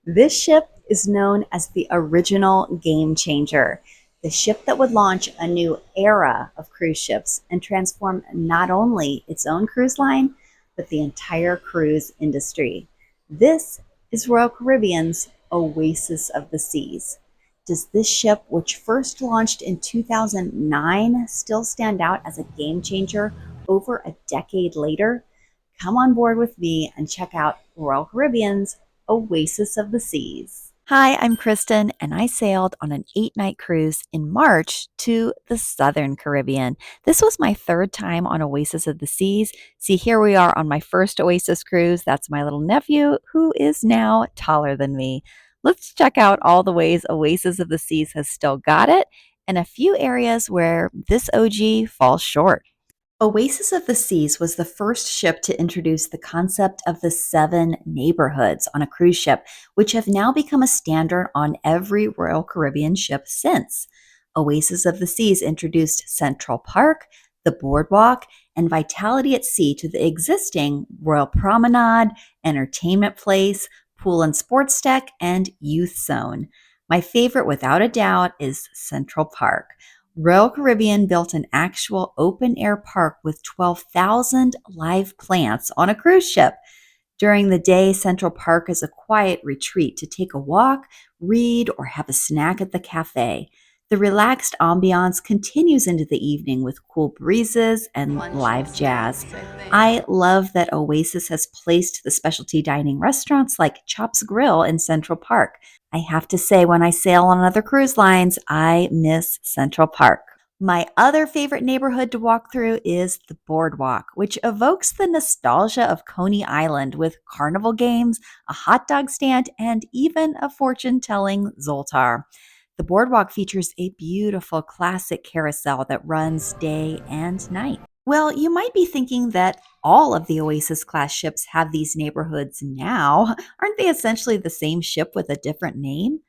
This ship is known as the original game changer, the ship that would launch a new era of cruise ships and transform not only its own cruise line, but the entire cruise industry. This is Royal Caribbean's Oasis of the Seas. Does this ship, which first launched in 2009, still stand out as a game changer over a decade later? Come on board with me and check out Royal Caribbean's Oasis of the Seas. Hi, I'm Kristen, and I sailed on an 8 night cruise in March to the Southern Caribbean. This was my third time on Oasis of the Seas. See, here we are on my first Oasis cruise. That's my little nephew, who is now taller than me. Let's check out all the ways Oasis of the Seas has still got it and a few areas where this OG falls short. Oasis of the Seas was the first ship to introduce the concept of the 7 neighborhoods on a cruise ship, which have now become a standard on every Royal Caribbean ship since. Oasis of the Seas introduced Central Park, the Boardwalk, and Vitality at Sea to the existing Royal Promenade, Entertainment Place, Pool and Sports Deck, and Youth Zone. My favorite, without a doubt, is Central Park. Royal Caribbean built an actual open air park with 12,000 live plants on a cruise ship. During the day, Central Park is a quiet retreat to take a walk, read, or have a snack at the cafe. The relaxed ambiance continues into the evening with cool breezes and live jazz. I love that Oasis has placed the specialty dining restaurants like Chop's Grill in Central Park. I have to say, when I sail on other cruise lines, I miss Central Park. My other favorite neighborhood to walk through is the Boardwalk, which evokes the nostalgia of Coney Island with carnival games, a hot dog stand, and even a fortune telling Zoltar. The Boardwalk features a beautiful classic carousel that runs day and night. Well, you might be thinking that all of the Oasis class ships have these neighborhoods now. Aren't they essentially the same ship with a different name?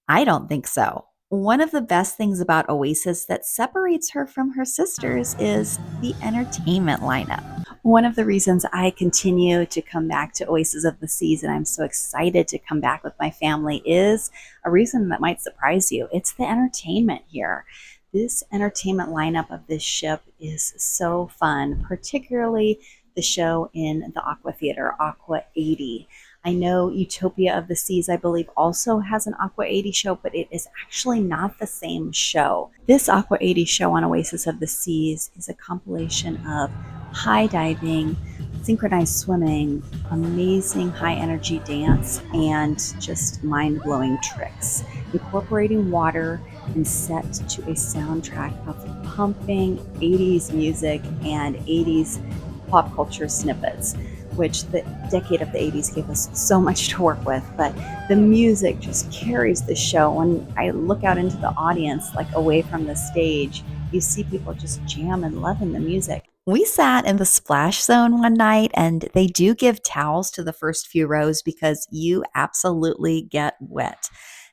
I don't think so. One of the best things about Oasis that separates her from her sisters is the entertainment lineup. One of the reasons I continue to come back to Oasis of the Seas and I'm so excited to come back with my family is a reason that might surprise you. It's the entertainment here. This entertainment lineup of this ship is so fun, particularly the show in the Aqua Theater, Aqua 80. I know Utopia of the Seas, I believe, also has an Aqua 80 show, but it is actually not the same show. This Aqua 80 show on Oasis of the Seas is a compilation of high diving, synchronized swimming, amazing high energy dance, and just mind blowing tricks, incorporating water and set to a soundtrack of pumping 80s music and 80s pop culture snippets, which the decade of the 80s gave us so much to work with. But the music just carries the show. When I look out into the audience, like away from the stage, you see people just jam and loving the music. We sat in the splash zone one night, and they do give towels to the first few rows because you absolutely get wet.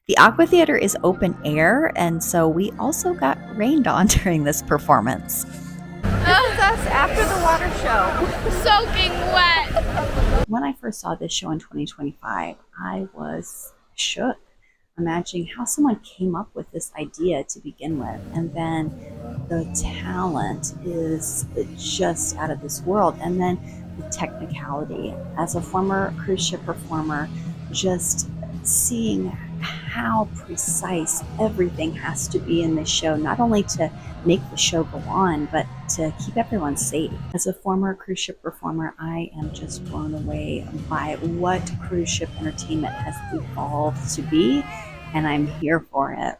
The Aqua Theater is open air, and so we also got rained on during this performance. This is us after the water show. Soaking wet. When I first saw this show in 2025, I was shook, imagining how someone came up with this idea to begin with. And then the talent is just out of this world. And then the technicality. As a former cruise ship performer, just seeing how precise everything has to be in this show, not only to make the show go on, but to keep everyone safe. As a former cruise ship performer, I am just blown away by what cruise ship entertainment has evolved to be, and I'm here for it.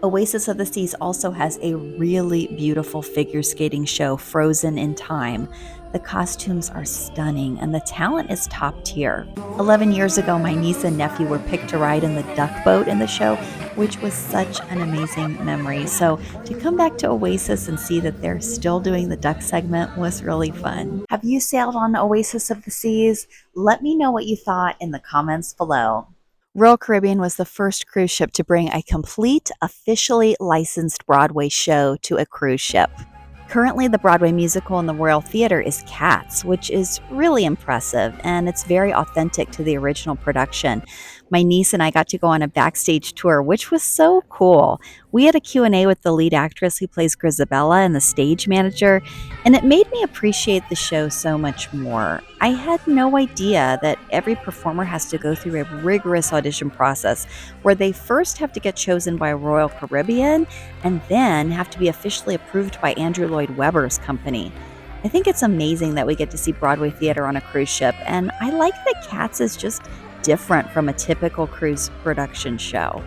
Oasis of the Seas also has a really beautiful figure skating show, Frozen in Time. The costumes are stunning and the talent is top tier. 11 years ago, my niece and nephew were picked to ride in the duck boat in the show, which was such an amazing memory. So to come back to Oasis and see that they're still doing the duck segment was really fun. Have you sailed on Oasis of the Seas? Let me know what you thought in the comments below. Royal Caribbean was the first cruise ship to bring a complete, officially licensed Broadway show to a cruise ship. Currently, the Broadway musical in the Royal Theater is Cats, which is really impressive, and it's very authentic to the original production. My niece and I got to go on a backstage tour, which was so cool. We had a Q&A with the lead actress who plays Grisabella and the stage manager, and it made me appreciate the show so much more. I had no idea that every performer has to go through a rigorous audition process where they first have to get chosen by Royal Caribbean and then have to be officially approved by Andrew Lloyd Webber's company. I think it's amazing that we get to see Broadway theater on a cruise ship, and I like that Cats is just different from a typical cruise production show.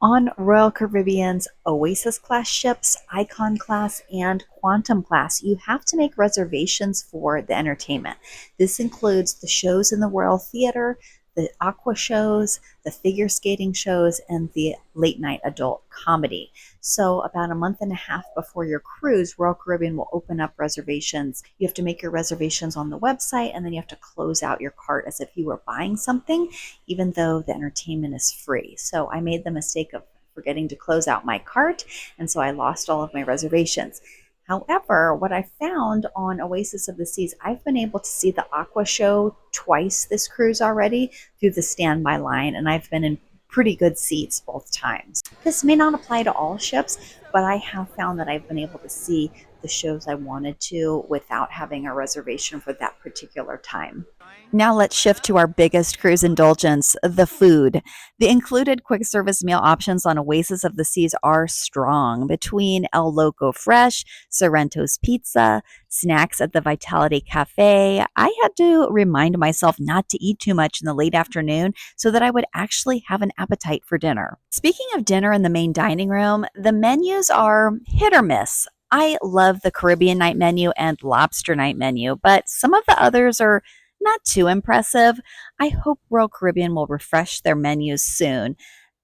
On Royal Caribbean's Oasis Class ships, Icon Class, and Quantum Class, you have to make reservations for the entertainment. This includes the shows in the Royal Theater, the Aqua shows, the figure skating shows, and the late night adult comedy. So, about a month and a half before your cruise, Royal Caribbean will open up reservations. You have to make your reservations on the website, and then you have to close out your cart as if you were buying something, even though the entertainment is free. So, I made the mistake of forgetting to close out my cart, and so I lost all of my reservations. However, what I found on Oasis of the Seas, I've been able to see the Aqua show twice this cruise already through the standby line, and I've been in pretty good seats both times. This may not apply to all ships, but I have found that I've been able to see the shows I wanted to without having a reservation for that particular time. Now let's shift to our biggest cruise indulgence, the food. The included quick service meal options on Oasis of the Seas are strong. Between El Loco Fresh, Sorrento's Pizza, snacks at the Vitality Cafe, I had to remind myself not to eat too much in the late afternoon so that I would actually have an appetite for dinner. Speaking of dinner in the main dining room, the menus are hit or miss. I love the Caribbean night menu and lobster night menu, but some of the others are not too impressive. I hope Royal Caribbean will refresh their menus soon.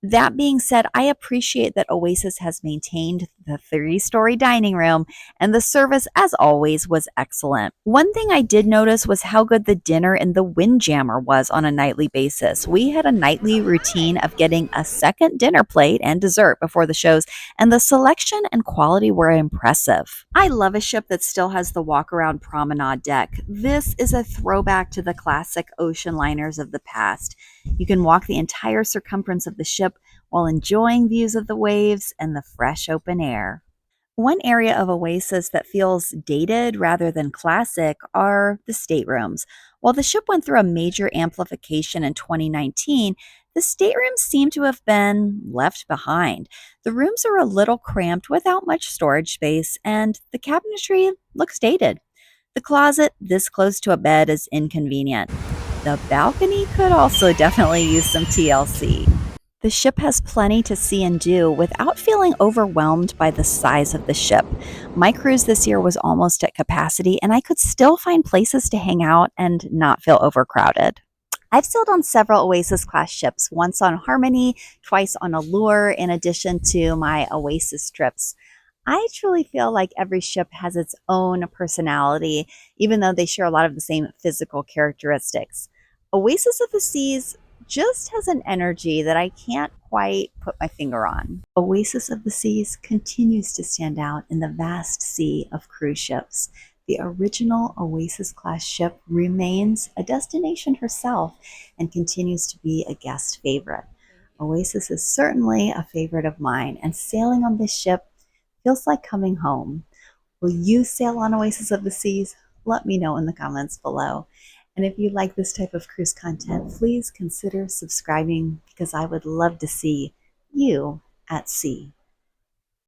That being said, I appreciate that Oasis has maintained the 3-story dining room, and the service, as always, was excellent. One thing I did notice was how good the dinner in the Windjammer was on a nightly basis. We had a nightly routine of getting a second dinner plate and dessert before the shows, and the selection and quality were impressive. I love a ship that still has the walk-around Promenade Deck. This is a throwback to the classic ocean liners of the past. You can walk the entire circumference of the ship while enjoying views of the waves and the fresh open air. One area of Oasis that feels dated rather than classic are the staterooms. While the ship went through a major amplification in 2019, the staterooms seem to have been left behind. The rooms are a little cramped without much storage space, and the cabinetry looks dated. The closet this close to a bed is inconvenient. The balcony could also definitely use some TLC. The ship has plenty to see and do without feeling overwhelmed by the size of the ship. My cruise this year was almost at capacity, and I could still find places to hang out and not feel overcrowded. I've sailed on several Oasis Class ships, once on Harmony, twice on Allure, in addition to my Oasis trips. I truly feel like every ship has its own personality, even though they share a lot of the same physical characteristics. Oasis of the Seas just has an energy that I can't quite put my finger on. Oasis of the Seas continues to stand out in the vast sea of cruise ships. The original Oasis Class ship remains a destination herself and continues to be a guest favorite. Oasis is certainly a favorite of mine, and sailing on this ship feels like coming home. Will you sail on Oasis of the Seas? Let me know in the comments below. And if you like this type of cruise content, please consider subscribing because I would love to see you at sea.